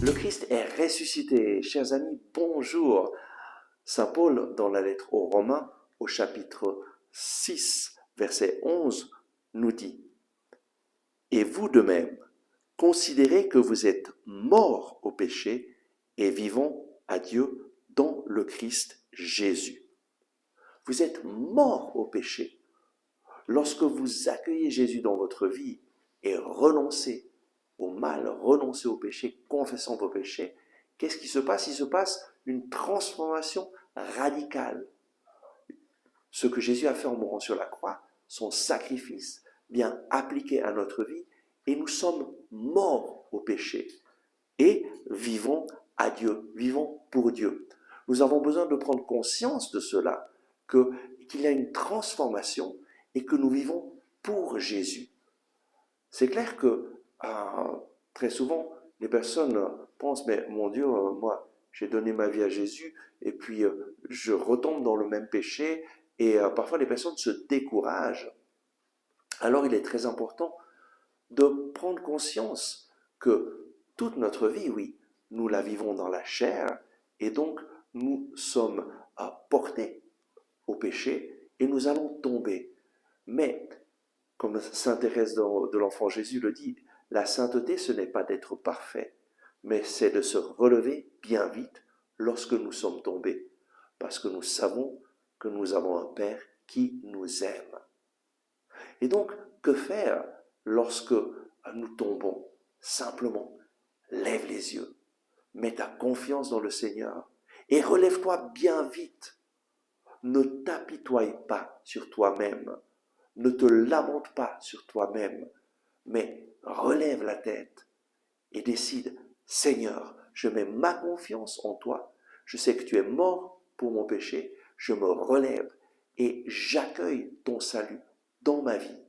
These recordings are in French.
Le Christ est ressuscité. Chers amis, bonjour. Saint Paul, dans la lettre aux Romains, au chapitre 6, verset 11, nous dit « Et vous de même, considérez que vous êtes morts au péché et vivants à Dieu dans le Christ Jésus. » Vous êtes morts au péché. Lorsque vous accueillez Jésus dans votre vie et renoncez au mal, renoncez au péché, confessant vos péchés, qu'est-ce qui se passe? Il se passe une transformation radicale. Ce que Jésus a fait en mourant sur la croix, son sacrifice, bien appliqué à notre vie, et nous sommes morts au péché et vivons à Dieu, vivons pour Dieu. Nous avons besoin de prendre conscience de cela, qu'il y a une transformation et que nous vivons pour Jésus. C'est clair que très souvent, les personnes pensent, mais mon Dieu, moi, j'ai donné ma vie à Jésus et puis je retombe dans le même péché et parfois les personnes se découragent. Alors il est très important de prendre conscience que toute notre vie, oui, nous la vivons dans la chair et donc nous sommes portés au péché et nous allons tomber. Mais, comme saint Thérèse de l'Enfant Jésus le dit, la sainteté, ce n'est pas d'être parfait, mais c'est de se relever bien vite lorsque nous sommes tombés, parce que nous savons que nous avons un Père qui nous aime. Et donc, que faire lorsque nous tombons? Simplement, lève les yeux, mets ta confiance dans le Seigneur et relève-toi bien vite. Ne t'apitoie pas sur toi-même, ne te lamente pas sur toi-même, mais relève la tête et décide, Seigneur, je mets ma confiance en toi, je sais que tu es mort pour mon péché, je me relève et j'accueille ton salut dans ma vie.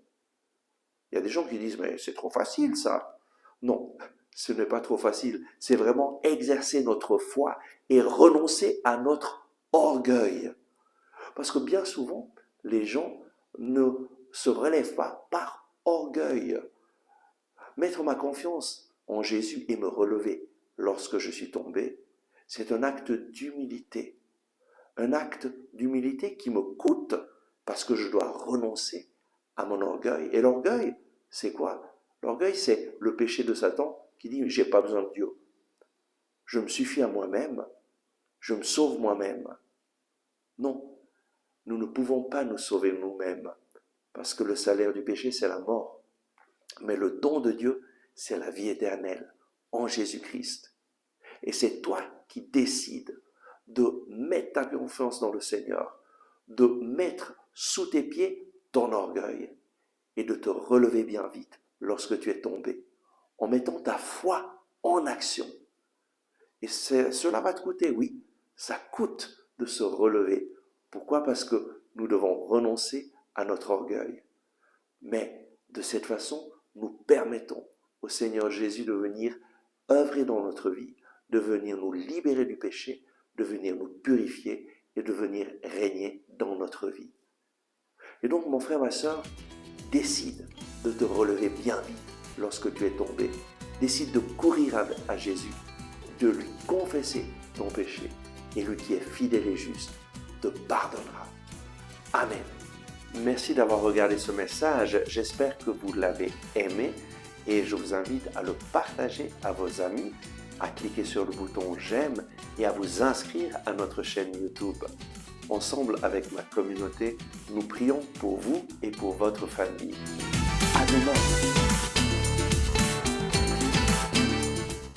Il y a des gens qui disent, mais c'est trop facile ça. Non, ce n'est pas trop facile, c'est vraiment exercer notre foi et renoncer à notre orgueil. Parce que bien souvent, les gens ne se relèvent pas par orgueil. Mettre ma confiance en Jésus et me relever lorsque je suis tombé, c'est un acte d'humilité. Un acte d'humilité qui me coûte parce que je dois renoncer à mon orgueil. Et l'orgueil, c'est quoi? L'orgueil, c'est le péché de Satan qui dit « j'ai pas besoin de Dieu. Je me suffis à moi-même. Je me sauve moi-même. » Non, nous ne pouvons pas nous sauver nous-mêmes parce que le salaire du péché, c'est la mort. Mais le don de Dieu, c'est la vie éternelle en Jésus-Christ. Et c'est toi qui décides de mettre ta confiance dans le Seigneur, de mettre sous tes pieds ton orgueil et de te relever bien vite lorsque tu es tombé, en mettant ta foi en action. Et cela va te coûter, oui, ça coûte de se relever. Pourquoi? Parce que nous devons renoncer à notre orgueil. Mais de cette façon, nous permettons au Seigneur Jésus de venir œuvrer dans notre vie, de venir nous libérer du péché, de venir nous purifier et de venir régner dans notre vie. Et donc, mon frère, ma sœur, décide de te relever bien vite lorsque tu es tombé. Décide de courir à Jésus, de lui confesser ton péché, et lui qui est fidèle et juste te pardonnera. Amen. Merci d'avoir regardé ce message, j'espère que vous l'avez aimé et je vous invite à le partager à vos amis, à cliquer sur le bouton j'aime et à vous inscrire à notre chaîne YouTube. Ensemble avec ma communauté, nous prions pour vous et pour votre famille. À demain.